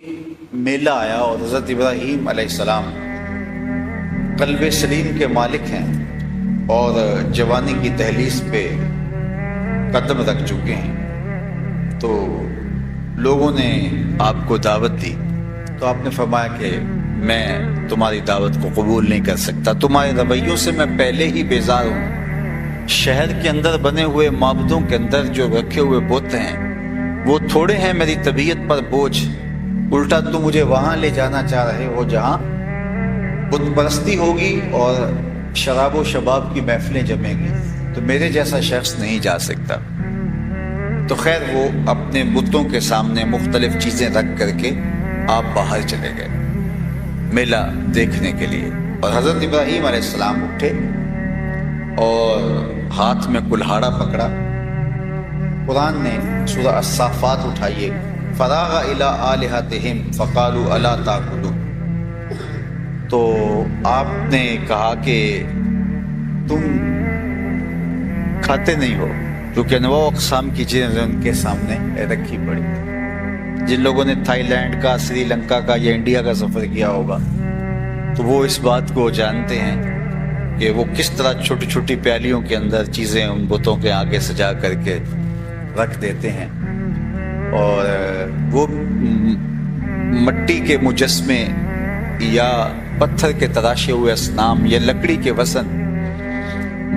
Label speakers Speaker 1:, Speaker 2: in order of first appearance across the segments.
Speaker 1: میلہ آیا اور حضرت ابراہیم علیہ السلام قلب سلیم کے مالک ہیں اور جوانی کی دہلیز پہ قدم رکھ چکے ہیں، تو لوگوں نے آپ کو دعوت دی تو آپ نے فرمایا کہ میں تمہاری دعوت کو قبول نہیں کر سکتا، تمہارے رویوں سے میں پہلے ہی بیزار ہوں۔ شہر کے اندر بنے ہوئے معبدوں کے اندر جو رکھے ہوئے بت ہیں وہ تھوڑے ہیں میری طبیعت پر بوجھ، الٹا تم مجھے وہاں لے جانا چاہ رہے ہو جہاں بت پرستی ہوگی اور شراب و شباب کی محفلیں جمیں گی، تو میرے جیسا شخص نہیں جا سکتا۔ تو خیر وہ اپنے بتوں کے سامنے مختلف چیزیں رکھ کر کے آپ باہر چلے گئے میلہ دیکھنے کے لیے، اور حضرت ابراہیم علیہ السلام اٹھے اور ہاتھ میں کلہاڑا پکڑا۔ قرآن نے سورہ الصافات اٹھائیے، فراغ الی آلہتہم فقالوا الا تاکلون، تو آپ نے کہا کہ تم کھاتے نہیں ہو، کیونکہ انواع اقسام کی چیزیں ان کے سامنے رکھی پڑی تھی۔ جن لوگوں نے تھائی لینڈ کا، سری لنکا کا یا انڈیا کا سفر کیا ہوگا تو وہ اس بات کو جانتے ہیں کہ وہ کس طرح چھوٹی چھوٹی پیالیوں کے اندر چیزیں ان بتوں کے آگے سجا کر کے رکھ دیتے ہیں، اور وہ مٹی کے مجسمے یا پتھر کے تراشے ہوئے اصنام یا لکڑی کے وثن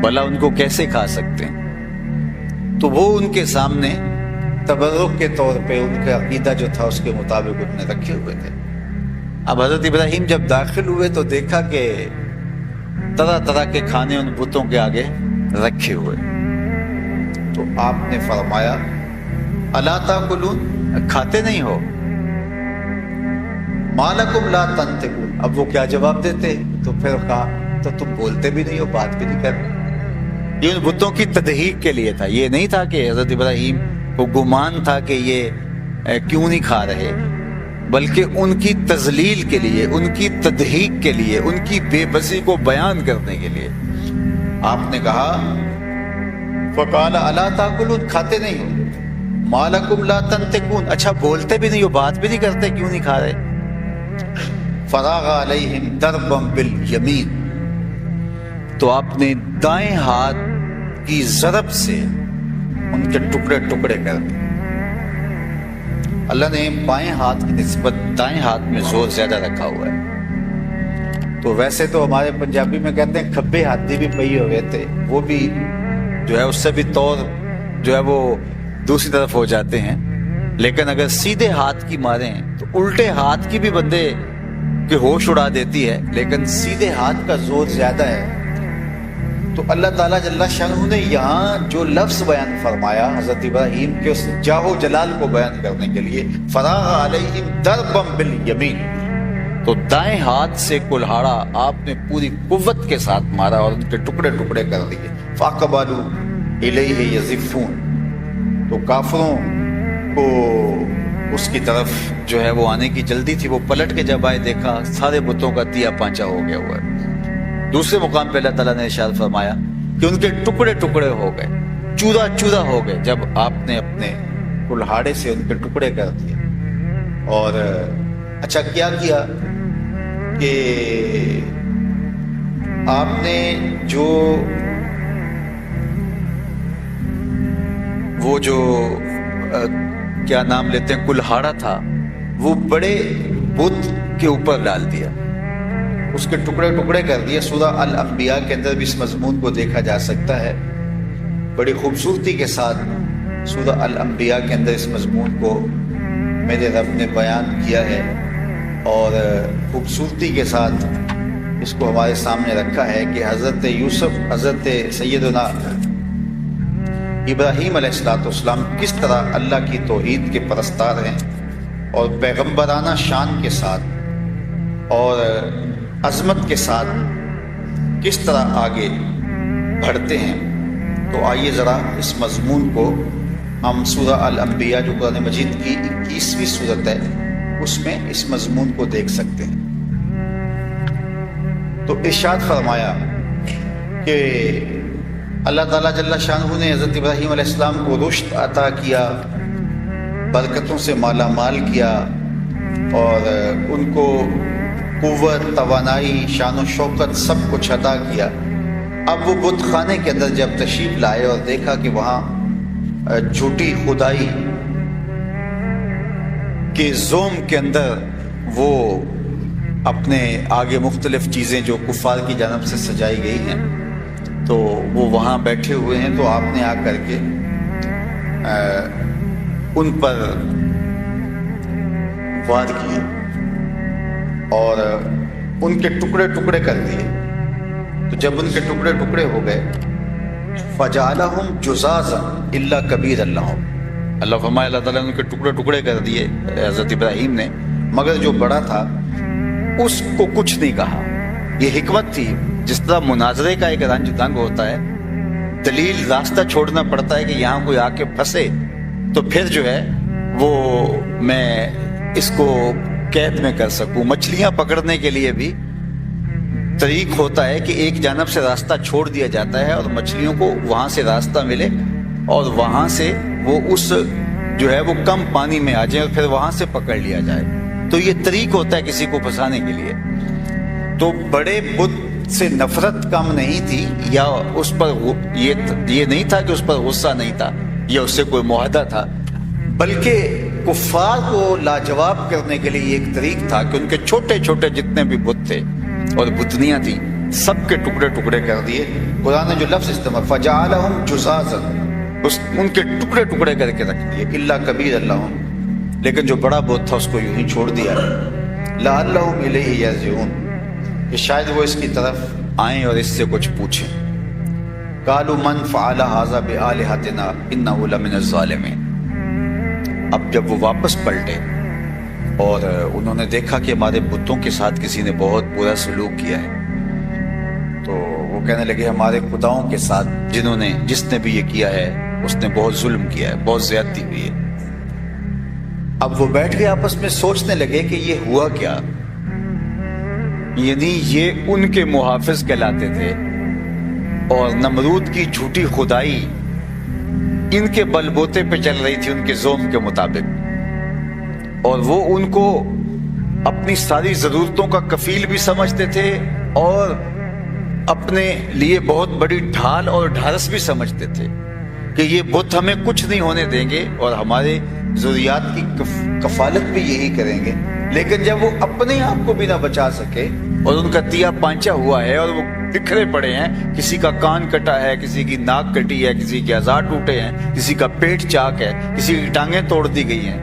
Speaker 1: بھلا ان کو کیسے کھا سکتے ہیں؟ تو وہ ان کے سامنے تبرک کے طور پہ ان کا عقیدہ جو تھا اس کے مطابق انہوں نے رکھے ہوئے تھے۔ اب حضرت ابراہیم جب داخل ہوئے تو دیکھا کہ طرح طرح کے کھانے ان بتوں کے آگے رکھے ہوئے، تو آپ نے فرمایا الا تاکلون، کھاتے نہیں ہو؟ ما لکم لا تنطقون، اب وہ کیا جواب دیتے؟ تو پھر کہا تو تم بولتے بھی نہیں ہو، بات بھی نہیں کرتے۔ یہ ان بتوں کی تدحیق کے لیے تھا، یہ نہیں تھا کہ حضرت ابراہیم کو گمان تھا کہ یہ کیوں نہیں کھا رہے، بلکہ ان کی تذلیل کے لیے، ان کی تدحیق کے لیے، ان کی بے بسی کو بیان کرنے کے لیے آپ نے کہا فقال الا تاکلون، کھاتے نہیں ہو؟ ما لکم لا تنطقون، اچھا بولتے بھی نہیں ہو، بات بھی نہیں کرتے، کیوں نہیں کھا رہے؟ فراغ علیہم ضربا بالیمین، تو آپ نے دائیں ہاتھ کی ضرب سے ان کے ٹکڑے ٹکڑے کر دیے۔ اللہ نے بائیں ہاتھ کی نسبت دائیں ہاتھ میں زور زیادہ رکھا ہوا ہے، تو ویسے تو ہمارے پنجابی میں کہتے ہیں کھبے ہاتھی بھی پئی ہوئے تھے، وہ بھی جو ہے اس سے بھی طور جو ہے وہ دوسری طرف ہو جاتے ہیں، لیکن اگر سیدھے ہاتھ کی ماریں تو الٹے ہاتھ کی بھی بندے کے ہوش اڑا دیتی ہے، لیکن سیدھے ہاتھ کا زور زیادہ ہے۔ تو اللہ تعالیٰ جل شانہ نے یہاں جو لفظ بیان فرمایا حضرت ابراہیم کے اس جاہ و جلال کو بیان کرنے کے لیے، فراغ علیہم ضربا بالیمین، تو دائیں ہاتھ سے کلہاڑا آپ نے پوری قوت کے ساتھ مارا اور ان کے ٹکڑے ٹکڑے کر دیے۔ فاقبلوا الیہ یزفون، تو کافروں کو اس کی طرف جو ہے وہ آنے کی جلدی تھی، وہ پلٹ کے جب آئے دیکھا سارے بتوں کا تیا پانچا ہو گیا ہوا ہے۔ دوسرے مقام پہ اللہ تعالیٰ نے ارشاد فرمایا کہ ان کے ٹکڑے ٹکڑے ہو گئے، چورا چورا ہو گئے، جب آپ نے اپنے کلہاڑے سے ان کے ٹکڑے کر دیے۔ اور اچھا کیا کیا کہ آپ نے جو وہ جو کیا نام لیتے ہیں کلہاڑا تھا، وہ بڑے بت کے اوپر ڈال دیا، اس کے ٹکڑے ٹکڑے کر دیے۔ سورہ الانبیاء کے اندر بھی اس مضمون کو دیکھا جا سکتا ہے، بڑی خوبصورتی کے ساتھ سورہ الانبیاء کے اندر اس مضمون کو میرے رب نے بیان کیا ہے، اور خوبصورتی کے ساتھ اس کو ہمارے سامنے رکھا ہے کہ حضرت یوسف، حضرت سیدنا ابراہیم علیہ السلام کس طرح اللہ کی توحید کے پرستار ہیں، اور پیغمبرانہ شان کے ساتھ اور عظمت کے ساتھ کس طرح آگے بڑھتے ہیں۔ تو آئیے ذرا اس مضمون کو ہم سورہ الانبیاء جو قرآن مجید کی 21ویں سورت ہے اس میں اس مضمون کو دیکھ سکتے ہیں۔ تو ارشاد فرمایا کہ اللہ تعالیٰ جل شانہ نے حضرت ابراہیم علیہ السلام کو رشد عطا کیا، برکتوں سے مالا مال کیا، اور ان کو قوت، توانائی، شان و شوکت سب کچھ عطا کیا۔ اب وہ بت خانے کے اندر جب تشریف لائے اور دیکھا کہ وہاں جھوٹی خدائی کے زوم کے اندر وہ اپنے آگے مختلف چیزیں جو کفار کی جانب سے سجائی گئی ہیں، تو وہ وہاں بیٹھے ہوئے ہیں، تو آپ نے آ کر کے ان پر وار کیے اور ان کے ٹکڑے ٹکڑے کر دیے۔ تو جب ان کے ٹکڑے ٹکڑے ہو گئے، فَجَعَلَهُمْ جُزَازًا إِلَّا كَبِيرًا لَهُمْ، اللہ فرمائے اللہ تعالیٰ نے ان کے ٹکڑے ٹکڑے کر دیے حضرت ابراہیم نے، مگر جو بڑا تھا اس کو کچھ نہیں کہا۔ یہ حکمت تھی، جس طرح مناظرے کا ایک رنج دنگ ہوتا ہے، دلیل راستہ چھوڑنا پڑتا ہے کہ یہاں کوئی آ کے پھنسے تو پھر جو ہے وہ میں اس کو قید میں کر سکوں۔ مچھلیاں پکڑنے کے لیے بھی طریق ہوتا ہے کہ ایک جانب سے راستہ چھوڑ دیا جاتا ہے اور مچھلیوں کو وہاں سے راستہ ملے اور وہاں سے وہ اس جو ہے وہ کم پانی میں آ جائے اور پھر وہاں سے پکڑ لیا جائے۔ تو یہ طریق ہوتا ہے کسی کو پھنسانے کے لیے۔ تو بڑے بت سے نفرت کم نہیں تھی، یا اس پر یہ نہیں تھا کہ اس پر غصہ نہیں تھا یا اس سے کوئی معاہدہ تھا، بلکہ کفار کو لاجواب کرنے کے لیے ایک طریق تھا کہ ان کے چھوٹے چھوٹے جتنے بھی بت تھے اور بتنیاں تھیں سب کے ٹکڑے ٹکڑے کر دیے۔ قرآن نے جو لفظ استعمال فَجَعَلَهُمْ جُزَازًا، ان کے ٹکڑے ٹکڑے کر کے رکھ دیے، إِلَّا كَبِيرًا لَهُمْ، لیکن جو بڑا بت تھا اس کو یوں ہی چھوڑ دیا۔ لَعَلَّهُمْ إِلَيْهِ يَرْجِعُونَ، کہ شاید وہ اس کی طرف آئیں اور اس سے کچھ پوچھیں۔ قَالُوا مَنْ فَعَلَ هَذَا بِآلِهَتِنَا إِنَّهُ لَمِنَ الظَّالِمِينَ۔ اب جب وہ واپس پلٹے اور انہوں نے دیکھا کہ ہمارے بتوں کے ساتھ کسی نے بہت برا سلوک کیا ہے، تو وہ کہنے لگے ہمارے خداؤں کے ساتھ جس نے بھی یہ کیا ہے اس نے بہت ظلم کیا ہے، بہت زیادتی ہوئی ہے۔ اب وہ بیٹھ کے آپس میں سوچنے لگے کہ یہ ہوا کیا، یعنی یہ ان کے محافظ کہلاتے تھے اور نمرود کی جھوٹی خدائی ان کے بل بوتے پہ چل رہی تھی ان کے زوم کے مطابق، اور وہ ان کو اپنی ساری ضرورتوں کا کفیل بھی سمجھتے تھے اور اپنے لیے بہت بڑی ڈھال اور ڈھارس بھی سمجھتے تھے کہ یہ بت ہمیں کچھ نہیں ہونے دیں گے اور ہمارے ضروریات کی کفالت بھی یہی کریں گے۔ لیکن جب وہ اپنے آپ کو بھی نہ بچا سکے اور ان کا تیا پانچا ہوا ہے اور وہ بکھرے پڑے ہیں، کسی کا کان کٹا ہے، کسی کی ناک کٹی ہے، کسی کے اعضاء ٹوٹے ہیں، کسی کا پیٹ چاک ہے، کسی کی ٹانگیں توڑ دی گئی ہیں،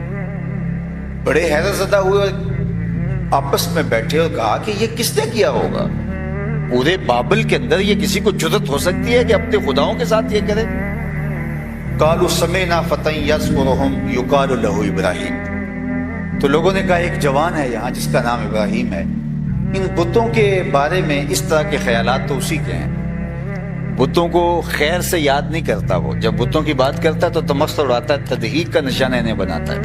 Speaker 1: بڑے حیرت زدہ ہوئے اور آپس میں بیٹھے اور کہا کہ یہ کس نے کیا ہوگا؟ پورے بابل کے اندر یہ کسی کو جرأت ہو سکتی ہے کہ اپنے خداؤں کے ساتھ یہ کرے؟ قالوا سمعنا فتى يذكرهم يقال له ابراہیم، تو لوگوں نے کہا ایک جوان ہے یہاں جس کا نام ابراہیم ہے۔ ان بتوں کے بارے میں اس طرح کے خیالات تو اسی کے ہیں، بتوں کو خیر سے یاد نہیں کرتا، وہ جب بتوں کی بات کرتا ہے تو تمسخر اڑاتا ہے، تضحیک کا نشانہ انہیں بناتا ہے،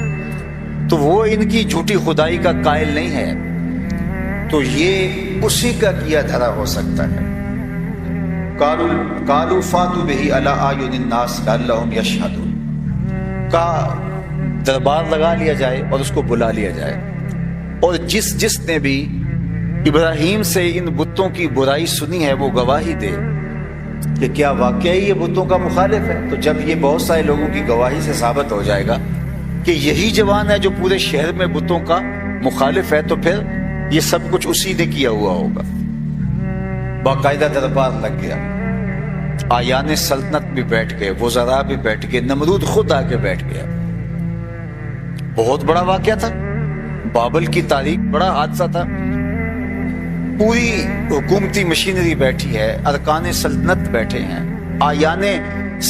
Speaker 1: تو وہ ان کی جھوٹی خدائی کا قائل نہیں ہے، تو یہ اسی کا کیا دھرا ہو سکتا ہے۔ قالوا فاتوا به على اعين الناس لعلهم يشهدون، کا دربار لگا لیا جائے اور اس کو بلا لیا جائے، اور جس نے بھی ابراہیم سے ان بتوں کی برائی سنی ہے وہ گواہی دے کہ کیا واقعی یہ بتوں کا مخالف ہے۔ تو جب یہ بہت سارے لوگوں کی گواہی سے ثابت ہو جائے گا کہ یہی جوان ہے جو پورے شہر میں بتوں کا مخالف ہے، تو پھر یہ سب کچھ اسی نے کیا ہوا ہوگا۔ باقاعدہ دربار لگ گیا، آیان سلطنت بھی بیٹھ گئے، وزراء بھی بیٹھ گئے، نمرود خود آ کے بیٹھ گیا۔ بہت بڑا واقعہ تھا، بابل کی تاریخ بڑا حادثہ تھا، پوری حکومتی مشینری بیٹھی ہے، ارکان سلطنت بیٹھے ہیں، آیان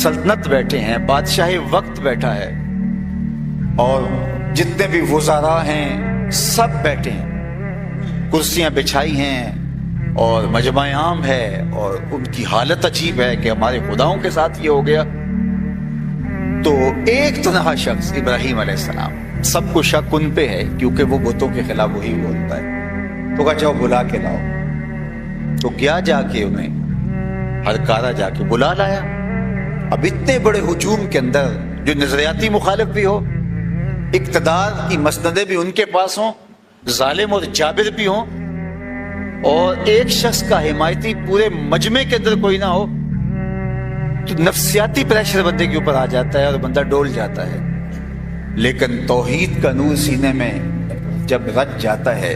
Speaker 1: سلطنت بیٹھے ہیں، بادشاہ وقت بیٹھا ہے، اور جتنے بھی وزراء ہیں سب بیٹھے ہیں، کرسیاں بچھائی ہیں اور مجمع عام ہے، اور ان کی حالت عجیب ہے کہ ہمارے خداؤں کے ساتھ یہ ہو گیا۔ تو ایک تنہا شخص ابراہیم علیہ السلام، سب کو شک ان پہ ہے کیونکہ وہ بتوں کے خلاف وہی بولتا ہے، تو کہا جاؤ بلا کے لاؤ۔ تو گیا جا کے انہیں ہرکارا جا کے بلا لایا۔ اب اتنے بڑے ہجوم کے اندر جو نظریاتی مخالف بھی ہو، اقتدار کی مسندیں بھی ان کے پاس ہوں، ظالم اور جابر بھی ہوں اور ایک شخص کا حمایتی پورے مجمع کے اندر کوئی نہ ہو تو نفسیاتی پریشر بندے کے اوپر آ جاتا ہے اور بندہ ڈول جاتا ہے. لیکن توحید کا نور سینے میں جب رچ جاتا ہے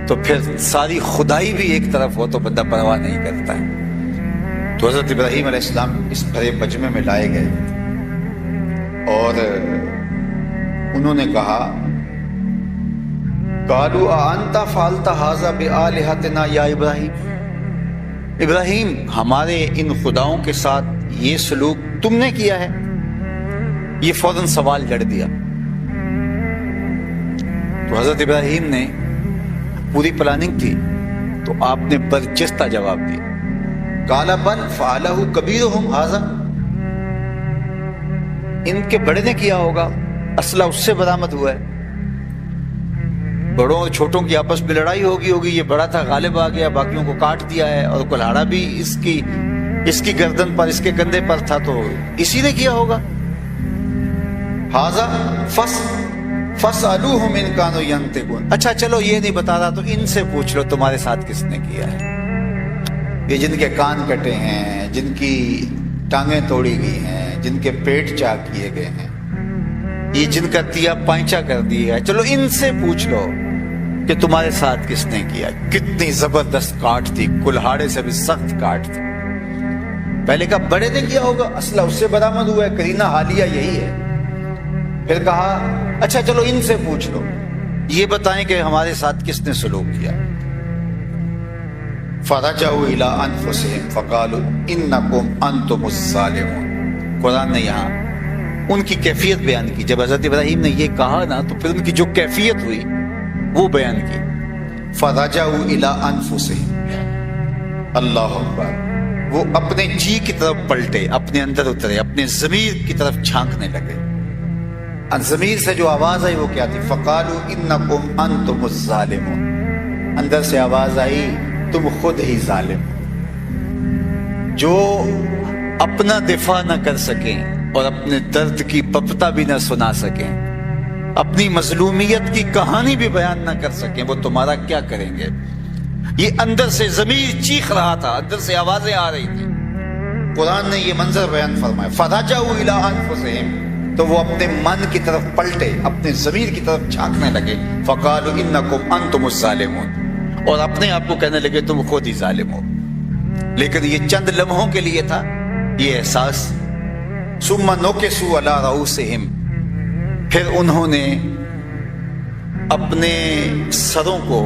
Speaker 1: تو پھر ساری خدائی بھی ایک طرف ہو تو بندہ پرواہ نہیں کرتا ہے. تو حضرت ابراہیم علیہ السلام اس بھرے مجمع میں لائے گئے اور انہوں نے کہا قالوا انت فعلت هذا بآلهتنا یا ابراہیم، ابراہیم ہمارے ان خداؤں کے ساتھ یہ سلوک تم نے کیا ہے؟ یہ فوراً سوال جڑ دیا. تو حضرت ابراہیم نے پوری پلاننگ تھی تو آپ نے برجستہ جواب دیا. قال بل فعلہ کبیرہم ھذا، ان کے بڑے نے کیا ہوگا، اسلحہ اس سے برآمد ہوا ہے. بڑوں اور چھوٹوں کی آپس میں لڑائی ہوگی، یہ بڑا تھا غالب آ گیا، باقیوں کو کاٹ دیا ہے، اور کلہاڑا بھی اس کی گردن پر، اس کے کندھے پر تھا، تو اسی نے کیا ہوگا. ھذا فاسألوہم ان کانوا ینطقون. اچھا چلو یہ نہیں بتا رہا تو ان سے پوچھ لو تمہارے ساتھ کس نے کیا ہے. یہ جن کے کان کٹے ہیں، جن کی ٹانگیں توڑی گئی ہیں، جن کے پیٹ چاک کیے گئے ہیں، یہ جن کا تیا پائچا کر دیا ہے، چلو ان سے پوچھ لو کہ تمہارے ساتھ کس نے کیا. کتنی زبردست کاٹ تھی، کلہاڑے سے بھی سخت کاٹ تھی. پہلے کہا بڑے نے کیا ہوگا، اسلحہ اس سے برآمد ہوا ہے، کرینہ حالیہ یہی ہے. پھر کہا اچھا چلو ان سے پوچھ لو، یہ بتائیں کہ ہمارے ساتھ کس نے سلوک کیا. فرجعوا الى انفسهم فقالوا انکم انتم الظالمون. قرآن نے یہاں ان کی کیفیت بیان کی. جب حضرت ابراہیم نے یہ کہا نا تو پھر ان کی جو کیفیت ہوئی وہ بیان کی. فرجعوا الى انفسهم، اللہ اکبر، وہ اپنے جی کی طرف پلٹے، اپنے اندر اترے، اپنے ضمیر کی طرف جھانکنے لگے. ضمیر سے جو آواز آئی وہ کیا تھی؟ فقالوا انکم انتم الظالمون. اندر سے آواز آئی تم خود ہی ظالم ہو. جو اپنا دفاع نہ کر سکیں اور اپنے درد کی پپتا بھی نہ سنا سکیں، اپنی مظلومیت کی کہانی بھی بیان نہ کر سکیں، وہ تمہارا کیا کریں گے. یہ اندر سے ضمیر چیخ رہا تھا، اندر سے آوازیں آ رہی تھی. قرآن نے یہ منظر بیان فرمایا. فرجعوا الی انفسہم، تو وہ اپنے من کی طرف پلٹے، اپنے ضمیر کی طرف جھانکنے لگے. فقالوا انکم انتم الظالمون، اور اپنے آپ کو کہنے لگے تم خود ہی ظالم ہو. لیکن یہ چند لمحوں کے لیے تھا یہ احساس. ثم نکسوا علی رؤوسہم، پھر انہوں نے اپنے سروں کو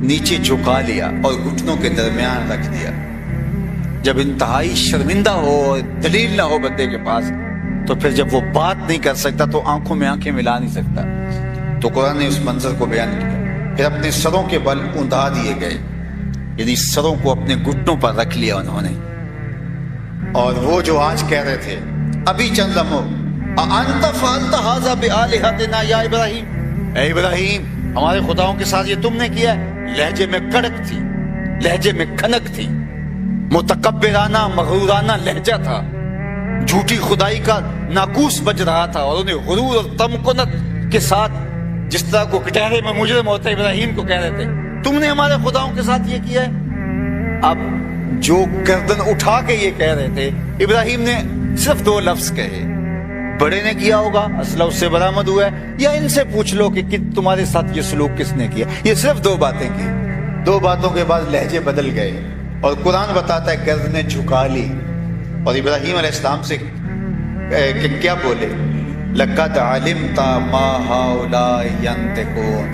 Speaker 1: نیچے جھکا لیا اور گھٹنوں کے درمیان رکھ دیا. جب انتہائی شرمندہ ہو اور دلیل نہ ہو بندے کے پاس تو پھر جب وہ بات نہیں کر سکتا تو آنکھوں میں آنکھیں ملا نہیں سکتا. تو قرآن نے اس منظر کو بیان کیا. پھر اپنے سروں کے بل اوندا دیے گئے، یعنی سروں کو اپنے گھٹنوں پر رکھ لیا انہوں نے. اور وہ جو آج کہہ رہے تھے ابھی چند لمحوں، انت فعلت ھذا بآلہتنا یا ابراہیم، اے ابراہیم ہمارے خداؤں کے ساتھ یہ تم نے کیا ہے. لہجے میں کڑک تھی، لہجے میں کھنک تھی، متکبرانہ مغرورانہ لہجہ تھا، جھوٹی خدائی کا ناقوس بج رہا تھا. اور انہیں غرور اور تمکنت کے ساتھ، جس طرح کو کٹہرے میں مجرم ہوتے ابراہیم کو کہہ رہے تھے تم نے ہمارے خداؤں کے ساتھ یہ کیا ہے. اب جو گردن اٹھا کے یہ کہہ رہے تھے، ابراہیم نے صرف دو لفظ کہے. بڑے نے کیا ہوگا، اسلحہ اس سے برآمد ہوا ہے، یا ان سے پوچھ لو کہ تمہارے ساتھ یہ سلوک کس نے کیا. یہ صرف دو باتیں کی. دو باتوں کے بعد لہجے بدل گئے اور قرآن بتاتا ہے گردنیں جھکا لی. اور ابراہیم علیہ السلام سے کہ کیا بولے؟ لقد علمت ما هؤلاء ينطقون.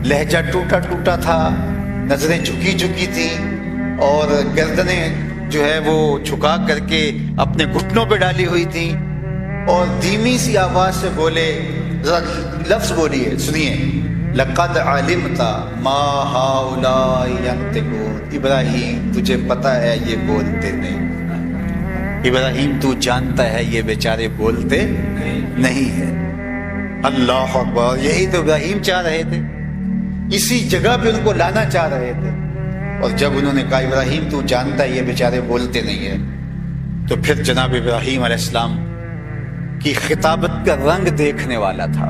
Speaker 1: لہجہ ٹوٹا ٹوٹا تھا، نظریں جھکی جھکی تھیں اور گردنیں جو ہے وہ جھکا کر کے اپنے گھٹنوں پہ ڈالی ہوئی تھیں. اور دھیمی سی آواز سے بولے، لفظ بولیے، سنیے، لقد علمت ما هؤلاء ينطقون. ابراہیم تجھے پتا ہے یہ بولتے نہیں. ابراہیم تو جانتا ہے یہ بیچارے بولتے نہیں ہیں. اللہ اکبر. یہی تو ابراہیم چاہ رہے تھے، اسی جگہ پہ ان کو لانا چاہ رہے تھے. اور جب انہوں نے کہا ابراہیم تو جانتا ہے یہ بیچارے بولتے نہیں ہیں، تو پھر جناب ابراہیم علیہ السلام کی خطابت کا رنگ دیکھنے والا تھا.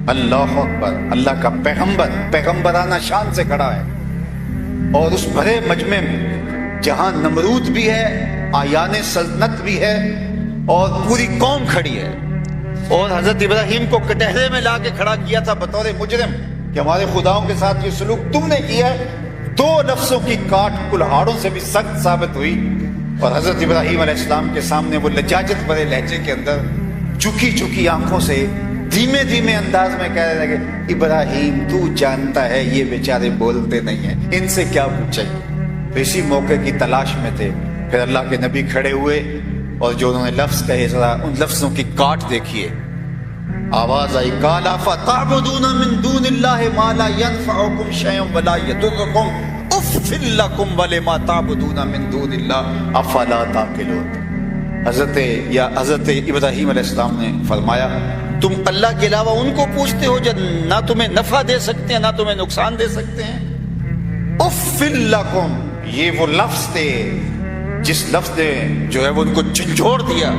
Speaker 1: اللہ اکبر، اللہ کا پیغمبر پیغمبرانہ شان سے کھڑا ہے، اور اس بھرے مجمع میں جہاں نمرود بھی ہے، آیان سلطنت بھی ہے، اور پوری قوم کھڑی ہے، اور حضرت ابراہیم کو کٹہرے میں لا کے کھڑا کیا تھا بطور مجرم کہ ہمارے خداؤں کے ساتھ یہ سلوک تم نے کیا ہے۔ دو لفظوں کی کاٹ کلہاڑوں سے بھی سخت ثابت ہوئی، اور حضرت ابراہیم علیہ السلام کے سامنے وہ لجاجت بھرے لہجے کے اندر جھکی جھکی آنکھوں سے دھیمے دھیمے انداز میں کہنے لگے، ابراہیم تو جانتا ہے یہ بیچارے بولتے نہیں ہیں، ان سے کیا پوچھیں۔ تو اسی موقع کی تلاش میں تھے، پھر اللہ کے نبی کھڑے ہوئے، اور جو انہوں نے لفظ کہے ذرا ان لفظوں کی کاٹ دیکھیے۔ آواز آئی، قال فتعبدون من دون اللہ ما لا ينفعکم شیئا ولا یضرکم اف لکم ولما تعبدون من دون اللہ افلا تعقلون۔ حضرت ابراہیم علیہ السلام نے فرمایا، تم اللہ کے علاوہ ان کو پوچھتے ہو جو نہ تمہیں نفع دے سکتے ہیں نہ تمہیں نقصان دے سکتے ہیں۔ اف لکم، یہ وہ لفظ تھے جس لفظ نے جو ہے وہ ان کو جھنجھوڑ دیا۔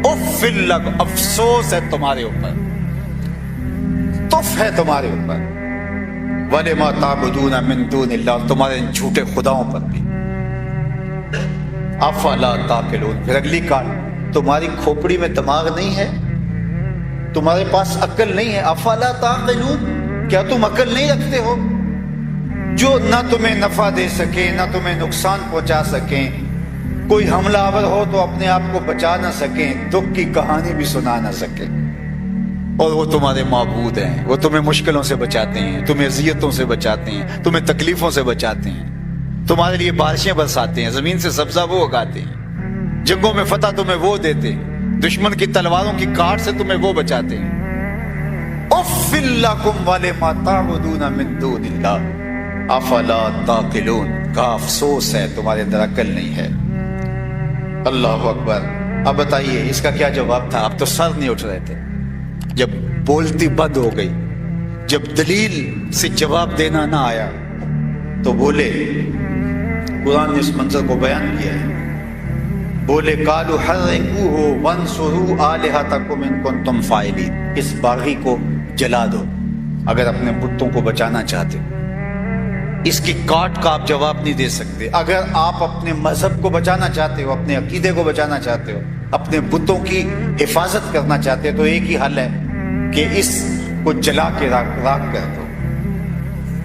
Speaker 1: اف لکم، افسوس ہے تمہارے اوپر، تف ہے تمہارے اوپر، وَلِمَا تَعْبُدُونَ مِن دُونِ اللَّهِ، تمہارے ان جھوٹے خداؤں پر بھی۔ افلا تعقلون، پھر اگلی کاٹ، تمہاری کھوپڑی میں دماغ نہیں ہے، تمہارے پاس عقل نہیں ہے۔ افلا تعقلون، کیا تم عقل نہیں رکھتے ہو؟ جو نہ تمہیں نفع دے سکے نہ تمہیں نقصان پہنچا سکیں، کوئی حملہ آور ہو تو اپنے آپ کو بچا نہ سکیں، دکھ کی کہانی بھی سنا نہ سکیں، اور وہ تمہارے معبود ہیں، وہ تمہیں مشکلوں سے بچاتے ہیں، تمہیں اذیتوں سے بچاتے ہیں، تمہیں تکلیفوں سے بچاتے ہیں، تمہارے لیے بارشیں برساتے ہیں، زمین سے سبزہ وہ اگاتے ہیں، جنگوں میں فتح تمہیں وہ دیتے ہیں، دشمن کی تلواروں کی کاٹ سے تمہیں وہ بچاتے ہیں۔ اف لکم ولما تعبدون من دون اللہ افلا تعقلون، کا افسوس ہے تمہارے اندر عقل نہیں ہے۔ اللہ اکبر۔ اب بتائیے اس کا کیا جواب تھا؟ اب تو سر نہیں اٹھ رہے تھے، جب بولتی بند ہو گئی، جب دلیل سے جواب دینا نہ آیا تو بولے، قرآن نے اس منظر کو بیان کیا ہے، بولے قالوا حرقوه وانصروا آلہتکم ان کنتم فاعلین، اس باغی کو جلا دو اگر اپنے بتوں کو بچانا چاہتے ہو۔ اس کی کاٹ کا آپ جواب نہیں دے سکتے۔ اگر آپ اپنے مذہب کو بچانا چاہتے ہو، اپنے عقیدے کو بچانا چاہتے ہو، اپنے بتوں کی حفاظت کرنا چاہتے ہو، تو ایک ہی حل ہے کہ اس کو جلا کے راکھ کر دو،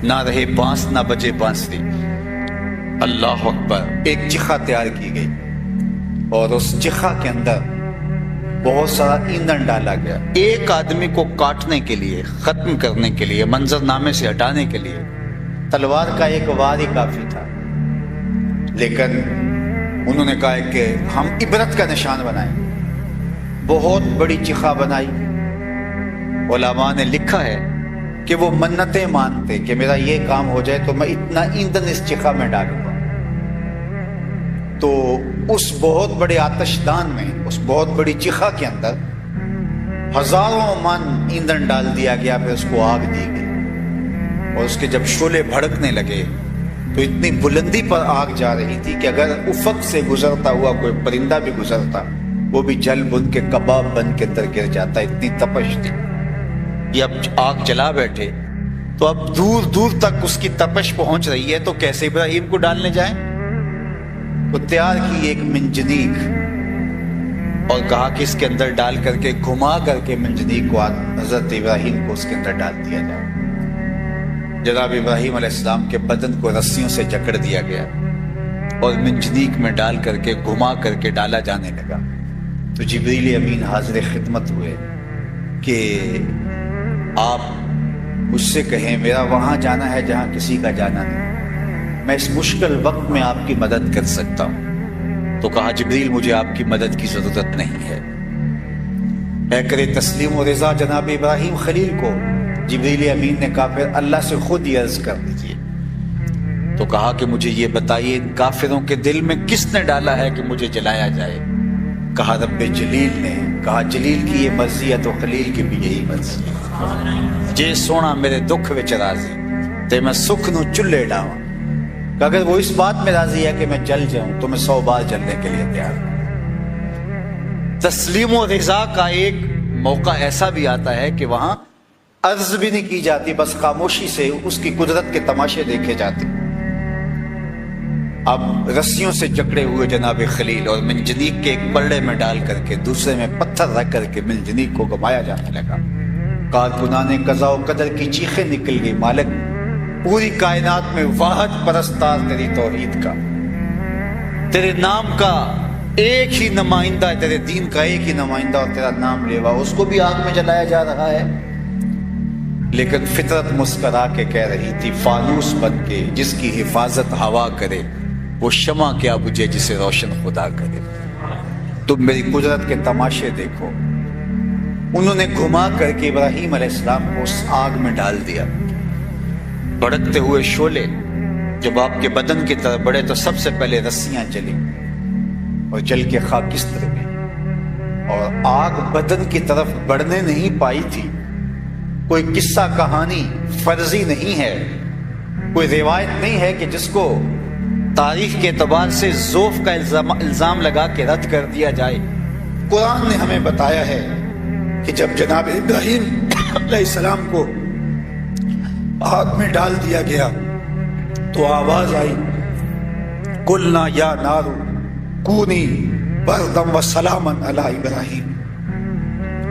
Speaker 1: نہ رہے بانس نہ بچے بانسری۔ اللہ اکبر۔ ایک چخا تیار کی گئی، اور اس چخا کے اندر بہت سارا ایندھن ڈالا گیا، ایک آدمی کو کاٹنے کے لیے، ختم کرنے کے لیے، منظر نامے سے ہٹانے کے لیے تلوار کا ایک وار ہی کافی تھا، لیکن انہوں نے کہا کہ ہم عبرت کا نشان بنائیں، بہت بڑی چخا بنائی۔ علماء نے لکھا ہے کہ وہ منتیں مانتے کہ میرا یہ کام ہو جائے تو میں اتنا ایندھن اس چخا میں ڈالوں گا۔ تو اس بہت بڑے آتش دان میں، اس بہت بڑی چخا کے اندر ہزاروں من ایندھن ڈال دیا گیا، پھر اس کو آگ دی گئی، اور اس کے جب شعلے بھڑکنے لگے تو اتنی بلندی پر آگ جا رہی تھی کہ اگر افق سے گزرتا ہوا کوئی پرندہ بھی گزرتا وہ بھی جل بن کے کباب بن کے اندر گر جاتا، اتنی تپش تھی۔ یہ اب آگ جلا بیٹھے تو اب دور دور تک اس کی تپش پہنچ رہی ہے، تو کیسے ابراہیم کو ڈالنے جائیں؟ تو تیار کی ایک منجنیق، اور کہا کہ اس کے اندر ڈال کر کے گھما کر کے منجنیق کو حضرت ابراہیم کو اس کے اندر ڈال دیا جائے۔ جناب ابراہیم علیہ السلام کے بدن کو رسیوں سے جکڑ دیا گیا، اور منجنیق میں ڈال کر کے گھما کر کے ڈالا جانے لگا۔ تو جبریل امین حاضر خدمت ہوئے کہ آپ مجھ سے کہیں میرا وہاں جانا ہے جہاں کسی کا جانا نہیں، میں اس مشکل وقت میں آپ کی مدد کر سکتا ہوں۔ تو کہا جبریل مجھے آپ کی مدد کی ضرورت نہیں ہے۔ اے کرے تسلیم و رضا جناب ابراہیم خلیل کو جبریل امین نے کہا پھر اللہ سے خود ہی عرض کر دیجیے۔ تو کہا کہ مجھے یہ بتائیے ان کافروں کے دل میں کس نے ڈالا ہے کہ مجھے جلایا جائے؟ کہا رب جلیل نے۔ کہا جلیل کی یہ مرضی ہے تو خلیل کی بھی یہی مرضی ہے۔ جے سونا میرے دکھ وچ راضی تے میں سکھ نو چلے ڈاواں، کہ اگر وہ اس بات میں راضی ہے کہ میں جل جاؤں تو میں 100 بار جلنے کے لیے تیار ہوں۔ تسلیم و رضا کا ایک موقع ایسا بھی آتا ہے کہ وہاں عرض بھی نہیں کی جاتی، بس خاموشی سے اس کی قدرت کے تماشے دیکھے جاتے۔ اب رسیوں سے جکڑے ہوئے جناب خلیل اور منجنیق کے ایک پلڑے میں ڈال کر کے دوسرے میں پتھر رکھ کر کے منجنیق کو گھمایا جانے لگا۔ کارکنان قضا و قدر کی چیخیں نکل گئی، مالک پوری کائنات میں واحد پرستار تیری توحید کا، تیرے نام کا ایک ہی نمائندہ ہے، تیرے دین کا ایک ہی نمائندہ اور تیرا نام لیوا، اس کو بھی آگ میں جلایا جا رہا ہے۔ لیکن فطرت مسکرا کے کہہ رہی تھی، فانوس بن کے جس کی حفاظت ہوا کرے وہ شمع کیا بجھے جسے روشن خدا کرے۔ تم میری قدرت کے تماشے دیکھو۔ انہوں نے گھما کر کے ابراہیم علیہ السلام کو اس آگ میں ڈال دیا۔ بھڑکتے ہوئے شعلے جب آپ کے بدن کی طرف بڑھے تو سب سے پہلے رسیاں جلی اور جل کے خاکستر میں، اور آگ بدن کی طرف بڑھنے نہیں پائی تھی۔ کوئی قصہ کہانی فرضی نہیں ہے، کوئی روایت نہیں ہے کہ جس کو تاریخ کے اعتبار سے ذوف کا الزام لگا کے رد کر دیا جائے۔ قرآن نے ہمیں بتایا ہے کہ جب جناب ابراہیم علیہ السلام کو آگ میں ڈال دیا گیا تو آواز آئی، قلنا یا نار کونی بردم و سلاما علی ابراہیم،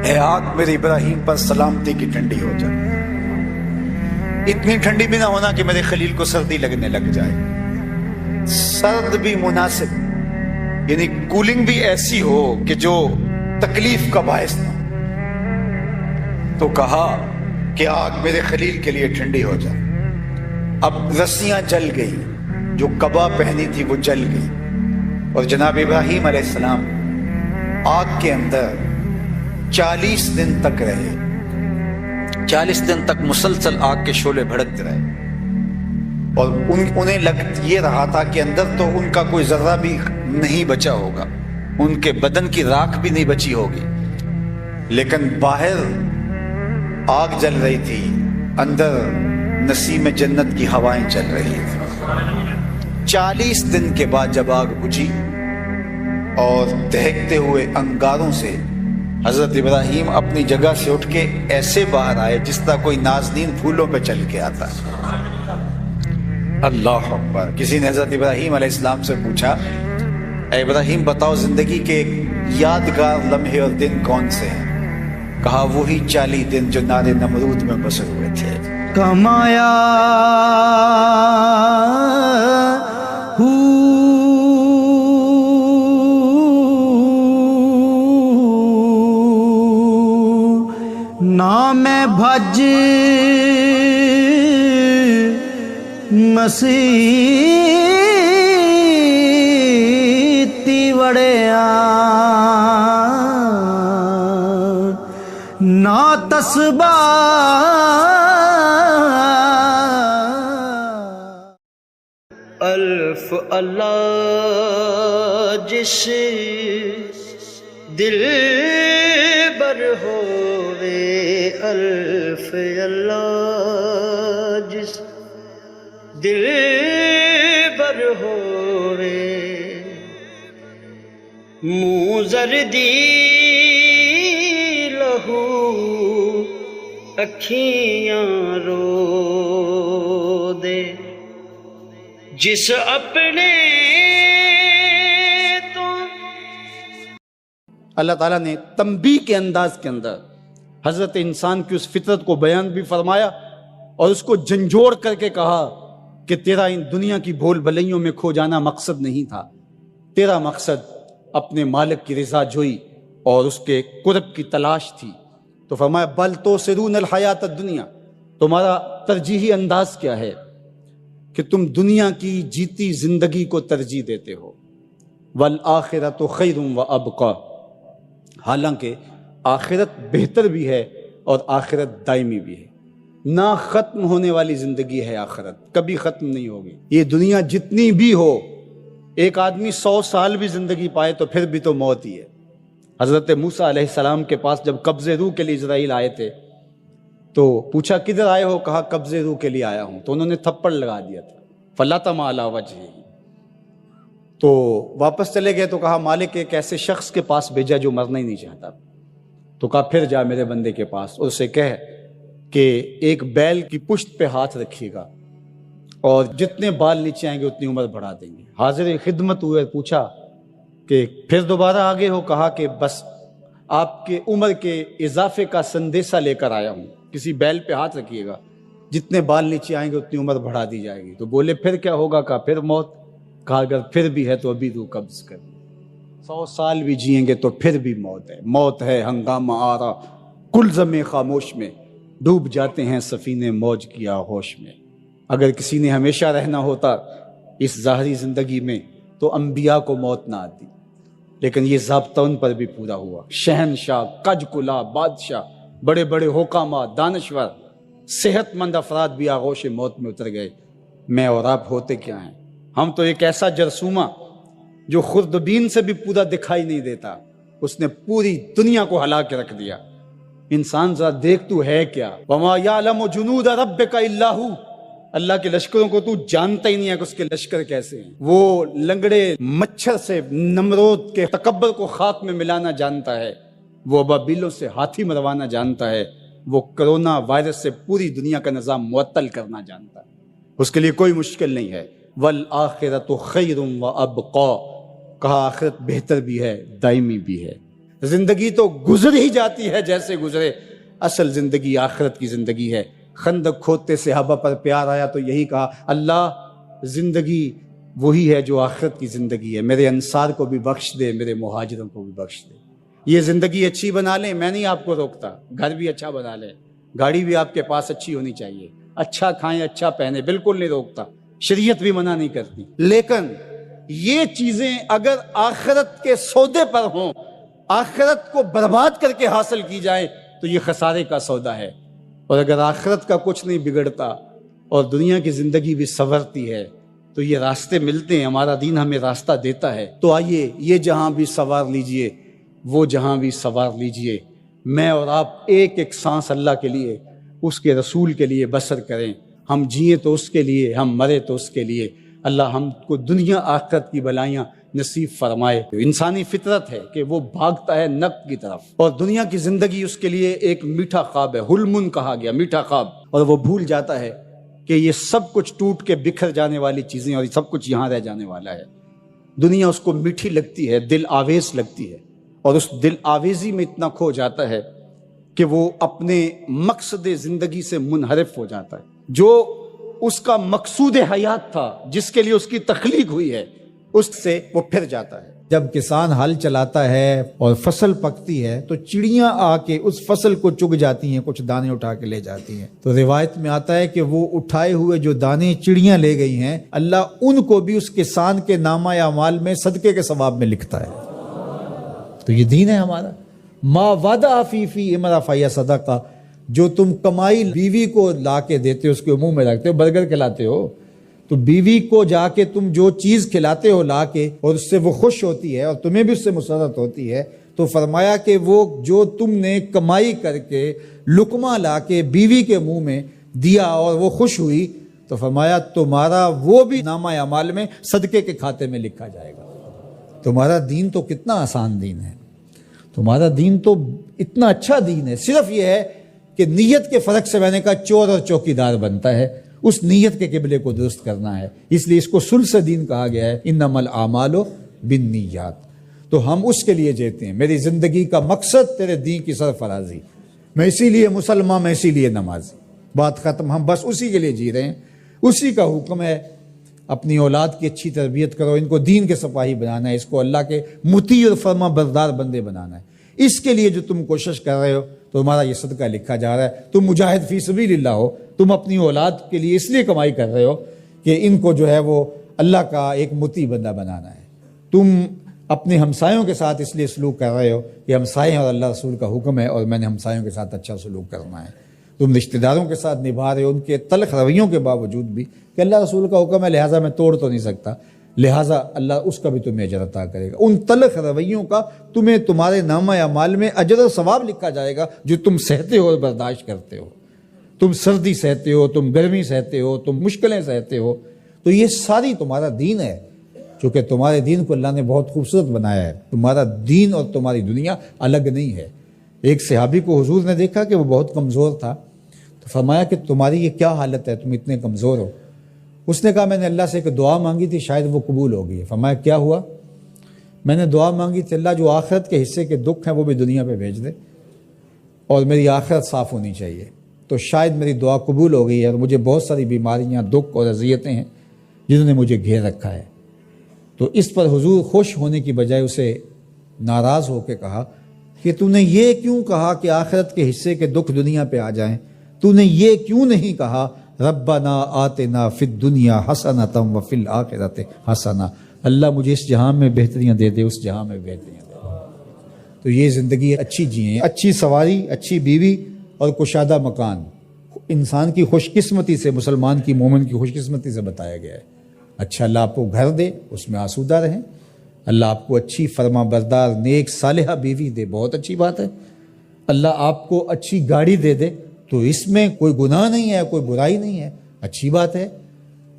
Speaker 1: اے آگ میرے ابراہیم پر سلامتی کی ٹھنڈی ہو جائے۔ اتنی ٹھنڈی بھی نہ ہونا کہ میرے خلیل کو سردی لگنے لگ جائے، سرد بھی مناسب، یعنی کولنگ بھی ایسی ہو کہ جو تکلیف کا باعث نہ ہو۔ تو کہا کہ آگ میرے خلیل کے لیے ٹھنڈی ہو جائے۔ اب رسیاں جل گئی، جو قبا پہنی تھی وہ جل گئی، اور جناب ابراہیم علیہ السلام آگ کے اندر 40 دن تک رہے۔ 40 دن تک مسلسل آگ کے شعلے بھڑکتے رہے، اور انہیں یہ رہا تھا کہ اندر تو ان کا کوئی ذرہ بھی نہیں بچا ہوگا، ان کے بدن کی راکھ بھی نہیں بچی ہوگی، لیکن باہر آگ جل رہی تھی، اندر نسیم جنت کی ہوائیں چل رہی تھی۔ 40 دن کے بعد جب آگ بجھی اور دہکتے ہوئے انگاروں سے حضرت ابراہیم اپنی جگہ سے اٹھ کے ایسے باہر آئے جس طرح کوئی نازنین پھولوں پہ چل کے آتا ہے۔ اللہ اکبر۔ کسی نے حضرت ابراہیم علیہ السلام سے پوچھا، اے ابراہیم بتاؤ زندگی کے یادگار لمحے اور دن کون سے ہیں؟ کہا وہی 40 دن جو نار نمرود میں بسے ہوئے تھے۔
Speaker 2: کمایا نام بھج مسیتی وڑیا نا تسبا الف اللہ جس دل بر ہووے، الف اللہ جس دل بر ہووے، منہ زردی لہو اکھیاں رو دے، جس اپنے تو
Speaker 3: اللہ تعالیٰ نے تنبیہ کے انداز کے اندر حضرت انسان کی اس فطرت کو بیان بھی فرمایا اور اس کو جھنجھوڑ کر کے کہا کہ تیرا ان دنیا کی بھول بھلائیوں میں کھو جانا مقصد نہیں تھا، تیرا مقصد اپنے مالک کی رضا جوئی اور اس کے قرب کی تلاش تھی۔ تو فرمایا بل تؤثرون الحیات الدنیا، تمہارا ترجیحی انداز کیا ہے کہ تم دنیا کی جیتی زندگی کو ترجیح دیتے ہو، والآخرۃ خیر وابقی، حالانکہ آخرت بہتر بھی ہے اور آخرت دائمی بھی ہے، نہ ختم ہونے والی زندگی ہے آخرت، کبھی ختم نہیں ہوگی۔ یہ دنیا جتنی بھی ہو، ایک آدمی 100 سال بھی زندگی پائے تو پھر بھی تو موت ہی ہے۔ حضرت موسیٰ علیہ السلام کے پاس جب قبض روح کے لیے اسرائیل آئے تھے تو پوچھا کدھر آئے ہو؟ کہا قبض روح کے لیے آیا ہوں، تو انہوں نے تھپڑ لگا دیا تھا، فلطم علی وجہہ، تو واپس چلے گئے تو کہا مالک ایک ایسے شخص کے پاس بھیجا جو مرنا ہی نہیں چاہتا، تو کہا پھر جا میرے بندے کے پاس اور اسے کہہ کہ ایک بیل کی پشت پہ ہاتھ رکھیے گا اور جتنے بال نیچے آئیں گے اتنی عمر بڑھا دیں گے۔ حاضر خدمت ہوئے، پوچھا کہ پھر دوبارہ آگے ہو؟ کہا کہ بس آپ کے عمر کے اضافے کا سندیسہ لے کر آیا ہوں، کسی بیل پہ ہاتھ رکھیے گا، جتنے بال نیچے آئیں گے اتنی عمر بڑھا دی جائے گی۔ تو بولے پھر کیا ہوگا؟ کہا پھر موت۔ کہا اگر پھر بھی ہے تو ابھی روح قبض کر، 100 سال بھی جئیں گے تو پھر بھی موت ہے۔ موت ہے ہنگامہ آرا کلزم خاموش میں، ڈوب جاتے ہیں سفینے موج کی آغوش میں۔ اگر کسی نے ہمیشہ رہنا ہوتا اس ظاہری زندگی میں تو انبیاء کو موت نہ آتی، لیکن یہ ضابطہ ان پر بھی پورا ہوا۔ شہنشاہ، کج کلا بادشاہ، بڑے بڑے حکامہ، دانشور، صحت مند افراد بھی آغوش موت میں اتر گئے۔ میں اور آپ ہوتے کیا ہیں؟ ہم تو ایک ایسا جرثومہ جو خوردبین سے بھی پورا دکھائی نہیں دیتا، اس نے پوری دنیا کو ہلا کے رکھ دیا۔ انسان ذرا دیکھ تو ہے کیا؟ وَمَا يَعْلَمُ جُنُودَ رَبِّكَ إِلَّا هُوَ، اللہ کے لشکروں کو تو جانتا ہی نہیں ہے کہ اس کے لشکر کیسے ہیں۔ وہ لنگڑے مچھر سے نمرود کے تکبر کو خاک میں ملانا جانتا ہے، وہ ابابیلوں سے ہاتھی مروانا جانتا ہے، وہ کرونا وائرس سے پوری دنیا کا نظام معطل کرنا جانتا ہے۔ اس کے لیے کوئی مشکل نہیں ہے۔ وَالْآخِرَةُ خَيْرٌ وَأَبْقَىٰ، کہا آخرت بہتر بھی ہے، دائمی بھی ہے۔ زندگی تو گزر ہی جاتی ہے جیسے گزرے، اصل زندگی آخرت کی زندگی ہے۔ خندق کھودتے صحابہ پر پیار آیا تو یہی کہا، اللہ زندگی وہی ہے جو آخرت کی زندگی ہے، میرے انصار کو بھی بخش دے، میرے مہاجروں کو بھی بخش دے۔ یہ زندگی اچھی بنا لیں، میں نہیں آپ کو روکتا، گھر بھی اچھا بنا لیں، گاڑی بھی آپ کے پاس اچھی ہونی چاہیے، اچھا کھائیں اچھا پہنیں، بالکل نہیں روکتا، شریعت بھی منع نہیں کرتی، لیکن یہ چیزیں اگر آخرت کے سودے پر ہوں، آخرت کو برباد کر کے حاصل کی جائے تو یہ خسارے کا سودا ہے۔ اور اگر آخرت کا کچھ نہیں بگڑتا اور دنیا کی زندگی بھی سنورتی ہے تو یہ راستے ملتے ہیں، ہمارا دین ہمیں راستہ دیتا ہے۔ تو آئیے یہ جہاں بھی سوار لیجئے، وہ جہاں بھی سوار لیجئے، میں اور آپ ایک ایک سانس اللہ کے لیے، اس کے رسول کے لیے بسر کریں۔ ہم جئیں تو اس کے لیے، ہم مرے تو اس کے لیے۔ اللہ ہم کو دنیا آخرت کی بلائیاں نصیب فرمائے۔ انسانی فطرت ہے کہ وہ بھاگتا ہے نفع کی طرف، اور دنیا کی زندگی اس کے لیے ایک میٹھا خواب ہے، حلم کہا گیا، میٹھا خواب، اور وہ بھول جاتا ہے کہ یہ سب کچھ ٹوٹ کے بکھر جانے والی چیزیں اور یہ سب کچھ یہاں رہ جانے والا ہے۔ دنیا اس کو میٹھی لگتی ہے، دل آویز لگتی ہے، اور اس دل آویزی میں اتنا کھو جاتا ہے کہ وہ اپنے مقصد زندگی سے منحرف ہو جاتا ہے۔ جو اس کا مقصود حیات تھا، جس کے لیے اس کی تخلیق ہوئی ہے، اس سے وہ پھر جاتا ہے۔
Speaker 4: جب کسان ہل چلاتا ہے اور فصل پکتی ہے تو چڑیاں آ کے اس فصل کو چگ جاتی ہیں، کچھ دانے اٹھا کے لے جاتی ہیں۔ تو روایت میں آتا ہے کہ وہ اٹھائے ہوئے جو دانے چڑیاں لے گئی ہیں، اللہ ان کو بھی اس کسان کے نامہ اعمال میں صدقے کے ثواب میں لکھتا ہے۔ تو یہ دین ہے ہمارا۔ ما وعدہ فی امرا فیا صدقہ، جو تم کمائی بیوی کو لا کے دیتے ہو، اس کے منہ میں رکھتے ہو، برگر کھلاتے ہو، تو بیوی کو جا کے تم جو چیز کھلاتے ہو لا کے، اور اس سے وہ خوش ہوتی ہے اور تمہیں بھی اس سے مسرت ہوتی ہے، تو فرمایا کہ وہ جو تم نے کمائی کر کے لقمہ لا کے بیوی کے منہ میں دیا اور وہ خوش ہوئی، تو فرمایا تمہارا وہ بھی نامہ اعمال میں صدقے کے کھاتے میں لکھا جائے گا۔ تمہارا دین تو کتنا آسان دین ہے، تمہارا دین تو اتنا اچھا دین ہے۔ صرف یہ ہے کہ نیت کے فرق سے میں نے کہا چور اور چوکیدار بنتا ہے، اس نیت کے قبلے کو درست کرنا ہے، اس لیے اس کو ثلث دین کہا گیا ہے، انما الاعمال بالنیات۔ تو ہم اس کے لیے جیتے ہیں، میری زندگی کا مقصد تیرے دین کی سرفرازی، میں اسی لیے مسلمان، میں اسی لیے نمازی، بات ختم۔ ہم بس اسی کے لیے جی رہے ہیں، اسی کا حکم ہے۔ اپنی اولاد کی اچھی تربیت کرو، ان کو دین کے سپاہی بنانا ہے، اس کو اللہ کے مطیع اور فرما بردار بندے بنانا ہے۔ اس کے لیے جو تم کوشش کر رہے ہو تو تمہارا یہ صدقہ لکھا جا رہا ہے۔ تم مجاہد فی سبیل اللہ ہو، تم اپنی اولاد کے لیے اس لیے کمائی کر رہے ہو کہ ان کو جو ہے وہ اللہ کا ایک مطیع بندہ بنانا ہے۔ تم اپنے ہمسایوں کے ساتھ اس لیے سلوک کر رہے ہو کہ ہمسائے اور اللہ رسول کا حکم ہے اور میں نے ہمسایوں کے ساتھ اچھا سلوک کرنا ہے۔ تم رشتہ داروں کے ساتھ نبھا رہے ہو ان کے تلخ رویوں کے باوجود بھی کہ اللہ رسول کا حکم ہے، لہٰذا میں توڑ تو نہیں سکتا، لہٰذا اللہ اس کا بھی تمہیں اجر عطا کرے گا۔ ان تلخ رویوں کا تمہیں تمہارے نامہ اعمال میں اجر و ثواب لکھا جائے گا جو تم سہتے ہو اور برداشت کرتے ہو۔ تم سردی سہتے ہو، تم گرمی سہتے ہو، تم مشکلیں سہتے ہو، تو یہ ساری تمہارا دین ہے۔ چونکہ تمہارے دین کو اللہ نے بہت خوبصورت بنایا ہے، تمہارا دین اور تمہاری دنیا الگ نہیں ہے۔ ایک صحابی کو حضور نے دیکھا کہ وہ بہت کمزور تھا، تو فرمایا کہ تمہاری یہ کیا حالت ہے، تم اتنے کمزور ہو؟ اس نے کہا میں نے اللہ سے ایک دعا مانگی تھی، شاید وہ قبول ہو گئی ہے۔ فرمایا کیا ہوا؟ میں نے دعا مانگی تھی اللہ جو آخرت کے حصے کے دکھ ہیں وہ بھی دنیا پہ بھیج دے اور میری آخرت صاف ہونی چاہیے، تو شاید میری دعا قبول ہو گئی ہے، اور مجھے بہت ساری بیماریاں، دکھ اور اذیتیں ہیں جنہوں نے مجھے گھیر رکھا ہے۔ تو اس پر حضور خوش ہونے کی بجائے اسے ناراض ہو کے کہا کہ تو نے یہ کیوں کہا کہ آخرت کے حصے کے دکھ دنیا پہ آ جائیں؟ تو نے یہ کیوں نہیں کہا ربنا آتنا فی الدنیا حسنۃ وفی الآخرۃ حسنہ، اللہ مجھے اس جہاں میں بہتریاں دے دے، اس جہاں میں بہتریاں دے دے۔ تو یہ زندگی اچھی جئیں، اچھی سواری، اچھی بیوی اور کشادہ مکان انسان کی خوش قسمتی سے، مسلمان کی، مومن کی خوش قسمتی سے بتایا گیا ہے۔ اچھا اللہ آپ کو گھر دے، اس میں آسودہ رہیں، اللہ آپ کو اچھی فرما بردار نیک صالحہ بیوی دے، بہت اچھی بات ہے۔ اللہ آپ کو اچھی گاڑی دے دے تو اس میں کوئی گناہ نہیں ہے، کوئی برائی نہیں ہے، اچھی بات ہے۔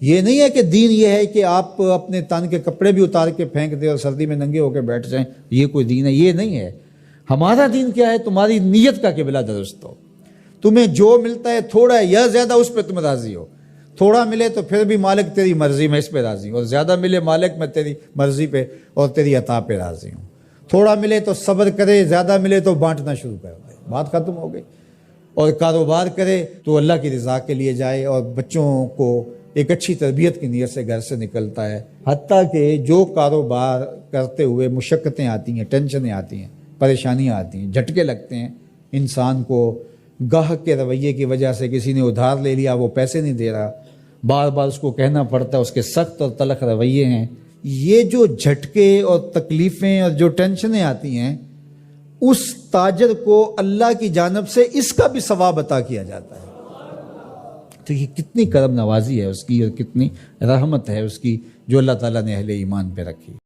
Speaker 4: یہ نہیں ہے کہ دین یہ ہے کہ آپ اپنے تن کے کپڑے بھی اتار کے پھینک دیں اور سردی میں ننگے ہو کے بیٹھ جائیں، یہ کوئی دین ہے، یہ نہیں ہے۔ ہمارا دین کیا ہے؟ تمہاری نیت کا قبلہ درست ہو، تمہیں جو ملتا ہے تھوڑا ہے یا زیادہ اس پہ تم راضی ہو، تھوڑا ملے تو پھر بھی مالک تیری مرضی میں اس پہ راضی ہوں، اور زیادہ ملے مالک میں تیری مرضی پہ اور تیری عطا پہ راضی ہوں۔ تھوڑا ملے تو صبر کرے، زیادہ ملے تو بانٹنا شروع کر دے، بات ختم ہو گئی۔ اور کاروبار کرے تو اللہ کی رضا کے لیے جائے، اور بچوں کو ایک اچھی تربیت کی نیت سے گھر سے نکلتا ہے۔ حتیٰ کہ جو کاروبار کرتے ہوئے مشقتیں آتی ہیں، ٹینشنیں آتی ہیں، پریشانیاں آتی ہیں، جھٹکے لگتے ہیں انسان کو، گاہک کے رویے کی وجہ سے کسی نے ادھار لے لیا، وہ پیسے نہیں دے رہا، بار بار اس کو کہنا پڑتا ہے، اس کے سخت اور تلخ رویے ہیں، یہ جو جھٹکے اور تکلیفیں اور جو ٹینشنیں آتی ہیں، اس تاجر کو اللہ کی جانب سے اس کا بھی ثواب عطا کیا جاتا ہے۔ تو یہ کتنی کرم نوازی ہے اس کی، اور کتنی رحمت ہے اس کی جو اللہ تعالیٰ نے اہل ایمان پہ رکھی۔